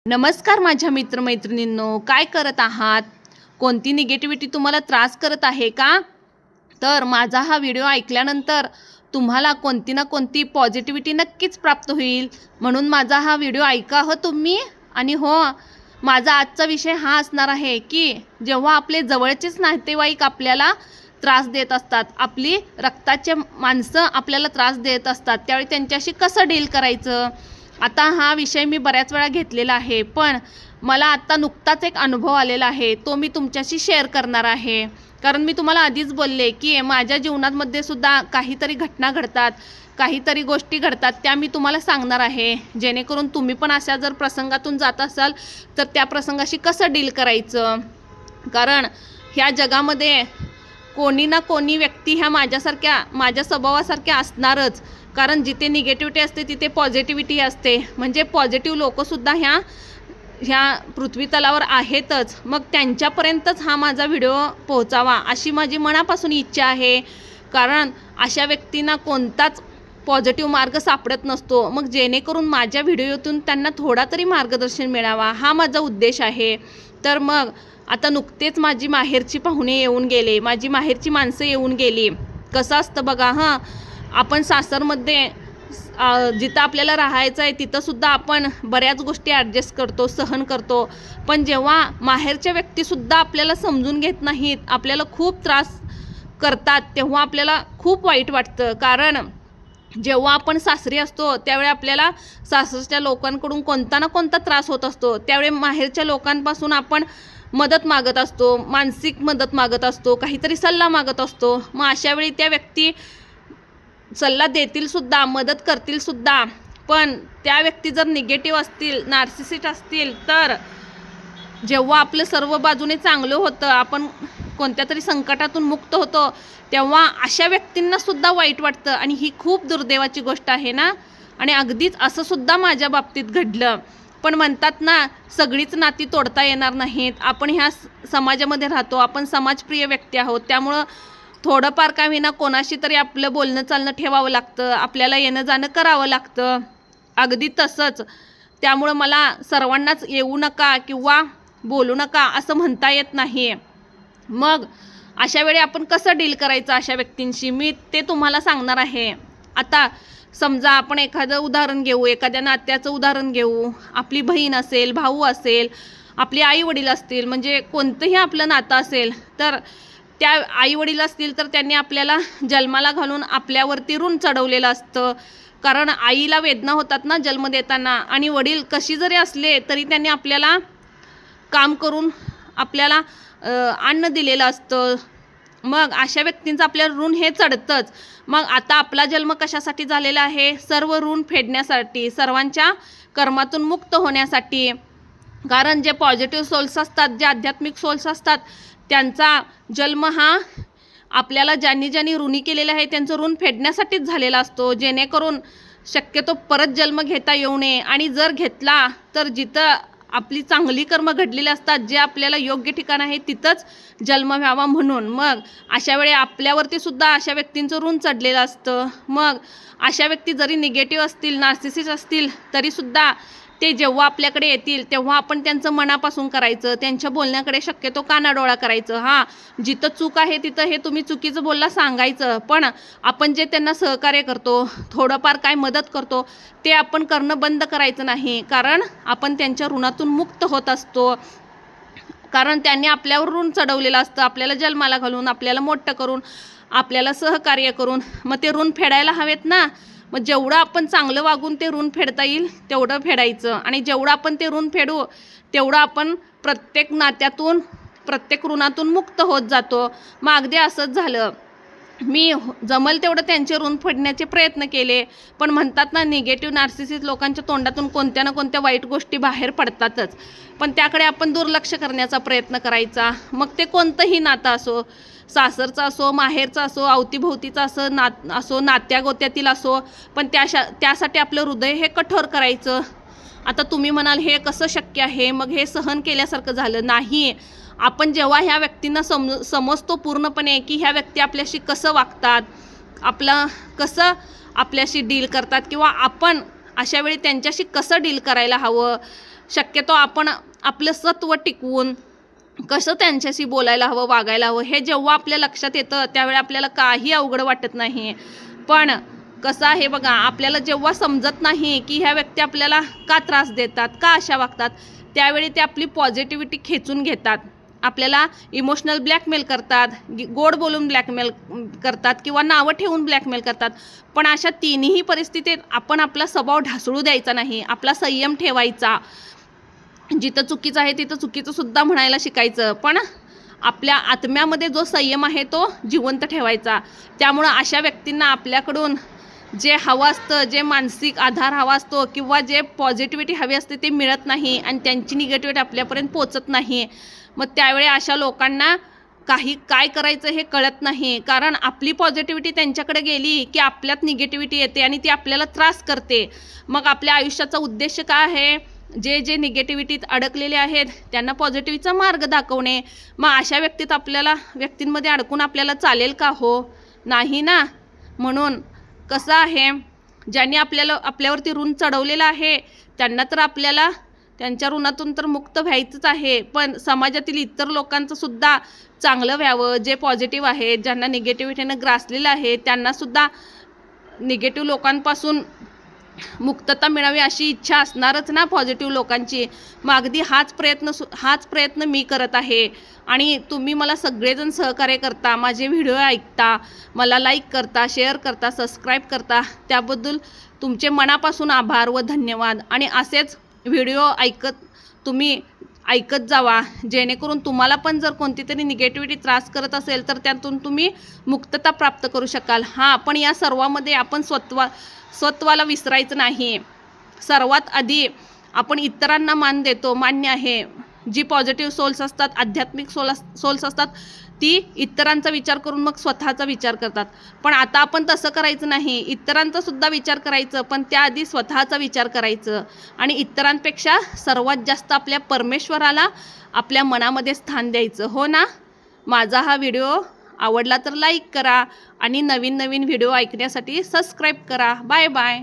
नमस्कार माझ्या मित्रमैत्रिणींनो, काय करत आहात? कोणती निगेटिव्हिटी तुम्हाला त्रास करत आहे का? तर माझा हा व्हिडिओ ऐकल्यानंतर तुम्हाला कोणती ना कोणती पॉझिटिव्हिटी नक्कीच प्राप्त होईल, म्हणून माझा हा व्हिडिओ ऐका हो तुम्ही. आणि हो, माझा आजचा विषय हा असणार आहे की जेव्हा आपले जवळचेच नातेवाईक आपल्याला त्रास देत असतात, आपली रक्ताचे माणसं आपल्याला त्रास देत असतात, त्यावेळी त्यांच्याशी कसं डील करायचं. आता हा विषय मी बऱ्याच वेळा घेतलेला आहे, पण मला आत्ता नुकताच एक अनुभव आलेला आहे, तो मी तुमच्याशी शेअर करणार आहे. कारण मी तुम्हाला आधीच बोलले की माझ्या जीवनामध्ये सुद्धा काहीतरी घटना घडतात, काहीतरी गोष्टी घडतात, त्या मी तुम्हाला सांगणार आहे, जेणेकरून तुम्ही पण अशा जर प्रसंगातून जात असाल तर त्या प्रसंगाशी कसं डील करायचं. कारण ह्या जगामध्ये कोणी ना कोणी व्यक्ती ह्या माझ्या स्वभावासारख्या असणारच. कारण जिथे निगेटिव्हिटी असते तिथे पॉझिटिव्हिटी असते, म्हणजे पॉझिटिव्ह लोकंसुद्धा ह्या ह्या पृथ्वी तलावर आहेतच. मग त्यांच्यापर्यंतच हा माझा व्हिडिओ पोहोचावा अशी माझी मनापासून इच्छा आहे. कारण अशा व्यक्तींना कोणताच पॉझिटिव्ह मार्ग सापडत नसतो, मग जेणेकरून माझ्या व्हिडिओतून त्यांना थोडा तरी मार्गदर्शन मिळावा हा माझा उद्देश आहे. तर मग आता नुकतेच माझी माहेरची पाहुणे येऊन गेले, माझी माहेरची माणसं येऊन गेली. कसं असतं बघा, आपण सासरमध्ये जिथं आपल्याला राहायचं आहे तिथंसुद्धा आपण बऱ्याच गोष्टी ॲडजस्ट करतो, सहन करतो. पण जेव्हा माहेरच्या व्यक्तीसुद्धा आपल्याला समजून घेत नाहीत, आपल्याला खूप त्रास करतात, तेव्हा आपल्याला खूप वाईट वाटतं. कारण जेव्हा आपण सासरी असतो त्यावेळी आपल्याला सासरच्या लोकांकडून कोणता ना कोणता त्रास होत असतो, त्यावेळी माहेरच्या लोकांपासून आपण मदत मागत असतो, मानसिक मदत मागत असतो, काहीतरी सल्ला मागत असतो. मग अशावेळी त्या व्यक्ती सल्ला देतीलसुद्धा, मदत करतीलसुद्धा, पण त्या व्यक्ती जर निगेटिव्ह असतील, नार्सिसिस्ट असतील, तर जेव्हा आपलं सर्व बाजूने चांगलं होतं, आपण कोणत्या तरी संकटातून मुक्त होतो, तेव्हा अशा व्यक्तींनासुद्धा वाईट वाटतं. आणि ही खूप दुर्दैवाची गोष्ट आहे ना. आणि अगदीच असंसुद्धा माझ्या बाबतीत घडलं. पण म्हणतात ना, सगळीच नाती तोडता येणार नाहीत. आपण ह्या समाजामध्ये राहतो, आपण समाजप्रिय व्यक्ती आहोत, त्यामुळं थोडंफार का होईना कोणाशी तरी आपलं बोलणं चालणं ठेवावं लागतं, आपल्याला येणं जाणं करावं लागतं. अगदी तसंच त्यामुळं मला सर्वांनाच येऊ नका किंवा बोलू नका असं म्हणता येत नाही. मग अशा वेळी आपण कसं डील करायचं अशा व्यक्तींशी, मी ते तुम्हाला सांगणार आहे. आता समजा आपण एखादं उदाहरण घेऊ, एखाद्या नात्याचं उदाहरण घेऊ. आपली बहीण असेल, भाऊ असेल, आपले आईवडील असतील, म्हणजे कोणतंही आपलं नातं असेल, तर त्या आईवडील असतील तर त्यांनी आपल्याला जन्माला घालून आपल्यावरती ऋण चढवलेलं असतं. कारण आईला वेदना होतात ना जन्म देताना, आणि वडील कशी जरी असले तरी त्यांनी आपल्याला काम करून आपल्याला अन्न दिलेलं असतं. मग अशा व्यक्तींचं आपल्याला ऋण हे चढतंच. मग आता आपला जन्म कशासाठी झालेला आहे? सर्व ऋण फेडण्यासाठी, सर्वांच्या कर्मातून मुक्त होण्यासाठी. कारण जे पॉझिटिव्ह सोल्स असतात, जे आध्यात्मिक सोल्स असतात, त्यांचा जन्म हा आपल्याला ज्यांनी ऋणी केलेलं आहे त्यांचं ऋण फेडण्यासाठीच झालेला असतो, जेणेकरून शक्यतो परत जन्म घेता येऊ नये. आणि जर घेतला तर जिथं आपली चांगली कर्म घडलेली असतात, जे आपल्याला योग्य ठिकाण आहे तिथंच जन्म व्हावा म्हणून. मग अशा वेळी आपल्यावरती सुद्धा अशा व्यक्तींचं ऋण चढलेलं असतं. मग अशा व्यक्ती जरी निगेटिव्ह असतील, नार्सिसिस्ट असतील, तरीसुद्धा ते जेव्हा आपल्याकडे येतील तेव्हा आपण त्यांचं मनापासून करायचं, त्यांच्या बोलण्याकडे शक्यतो कानाडोळा करायचं. जिथं चूक आहे तिथं हे तुम्ही चुकीचं बोलला सांगायचं, पण आपण जे त्यांना सहकार्य करतो, थोडंफार काय मदत करतो, ते आपण करणं बंद करायचं नाही. कारण आपण त्यांच्या ऋणातून मुक्त होत असतो. कारण त्यांनी आपल्यावर ऋण चढवलेलं असतं, आपल्याला जन्माला घालून, आपल्याला मोठं करून, आपल्याला सहकार्य करून. मग ते ऋण फेडायला हवेत ना. मग जेवढं आपण चांगलं वागून ते ऋण फेडता येईल तेवढं फेडायचं. आणि जेवढं आपण ते ऋण फेडू तेवढं आपण प्रत्येक नात्यातून, प्रत्येक ऋणातून मुक्त होत जातो. मग अगदी असंच झालं. मी जमल तेवढं त्यांचे ऋण फेडण्याचे प्रयत्न केले, पण म्हणतात ना, निगेटिव्ह नार्सिसिस्ट लोकांच्या तोंडातून कोणत्या ना कोणत्या वाईट गोष्टी बाहेर पडतातच. पण त्याकडे आपण दुर्लक्ष करण्याचा प्रयत्न करायचा. मग ते कोणतंही नातं असो, सासरचं असो, माहेरचं असो, अवतीभोवतीचं असो, नात्यागोत्यातील असो, पण त्यासाठी आपलं हृदय हे कठोर करायचं. आता तुम्ही म्हणाल हे कसं शक्य आहे? मग हे सहन केल्यासारखं झालं नाही. आपण जेव्हा ह्या व्यक्तींना समजतो पूर्णपणे की ह्या व्यक्ती आपल्याशी कसं वागतात, कसं आपल्याशी डील करतात, किंवा आपण अशा वेळी त्यांच्याशी कसं डील करायला हवं, शक्यतो आपण आपलं सत्व टिकवून कसं त्यांच्याशी बोलायला हवं, वागायला हवं, हे जेव्हा आपल्या लक्षात येतं त्यावेळी आपल्याला काही अवघड वाटत नाही. पण कसं आहे बघा, आपल्याला जेव्हा समजत नाही की ह्या व्यक्ती आपल्याला का त्रास देतात, का अशा वागतात, त्यावेळी ते आपली पॉझिटिव्हिटी खेचून घेतात, आपल्याला इमोशनल ब्लॅकमेल करतात, गोड बोलून ब्लॅकमेल करतात किंवा नावं ठेवून ब्लॅकमेल करतात. पण अशा तिन्ही परिस्थितीत आपण आपला स्वभाव ढासळू द्यायचा नाही, आपला संयम ठेवायचा. जिथं चुकीचं आहे तिथं चुकीचं सुद्धा म्हणायला शिकायचं, पण आपल्या आत्म्यामध्ये जो संयम आहे तो जिवंत ठेवायचा. त्यामुळं अशा व्यक्तींना आपल्याकडून जे हवं असतं, जे मानसिक आधार हवा असतो किंवा जे पॉझिटिव्हिटी हवी असते ते मिळत नाही आणि त्यांची निगेटिव्हिटी आपल्यापर्यंत पोचत नाही. मग त्यावेळी अशा लोकांना काय करायचं हे कळत नाही, कारण आपली पॉझिटिव्हिटी त्यांच्याकडे गेली की आपल्यात निगेटिव्हिटी येते आणि ती आपल्याला त्रास करते. मग आपल्या आयुष्याचा उद्देश काय आहे? जे निगेटिव्हिटीत अडकलेले आहेत त्यांना पॉझिटिव्हचा मार्ग दाखवणे. मग अशा व्यक्तींमध्ये अडकून आपल्याला चालेल का? हो, नाही ना. म्हणून कसं आहे, ज्यांनी आपल्यावरती ऋण चढवलेलं आहे त्यांना तर आपल्याला त्यांच्या ऋणातून तर मुक्त व्हायचंच आहे, पण समाजातील इतर लोकांचं सुद्धा चांगलं व्हावं. जे पॉझिटिव्ह आहेत, ज्यांना निगेटिव्हिटीनं ग्रासलेलं आहे, त्यांनासुद्धा निगेटिव्ह लोकांपासून मुक्तता मिळावी अशी इच्छा असणारच ना पॉझिटिव्ह लोकांची. मग अगदी हाच प्रयत्न मी करत आहे आणि तुम्ही मला सगळेजण सहकार्य करता, माझे व्हिडिओ ऐकता, मला लाईक करता, शेअर करता, सबस्क्राईब करता, त्याबद्दल तुमचे मनापासून आभार व धन्यवाद. आणि असेच व्हिडिओ तुम्ही ऐकत जावा, जेणेकरून तुम्हाला पण जर कोणती तरी निगेटिव्हिटी त्रास करत असेल तर त्यातून तुम्ही मुक्तता प्राप्त करू शकाल. हां, पण या सर्वामध्ये आपण स्वत्वाला विसरायचं नाही. सर्वात आधी आपण इतरांना मान देतो, मान्य आहे. जी पॉझिटिव्ह सोल्स असतात, आध्यात्मिक सोल्स असतात, ती इतरांचा विचार करून मग स्वतःचा विचार करतात. पण आता आपण तसं करायचं नाही. इतरांचा सुद्धा विचार करायचं, पण त्याआधी स्वतःचा विचार करायचं आणि इतरांपेक्षा सर्वात जास्त आपल्या परमेश्वराला आपल्या मनामध्ये स्थान द्यायचं. हो ना? माझा हा व्हिडिओ आवडला तर लाईक करा आणि नवीन व्हिडिओ ऐकण्यासाठी सबस्क्राईब करा. Bye bye.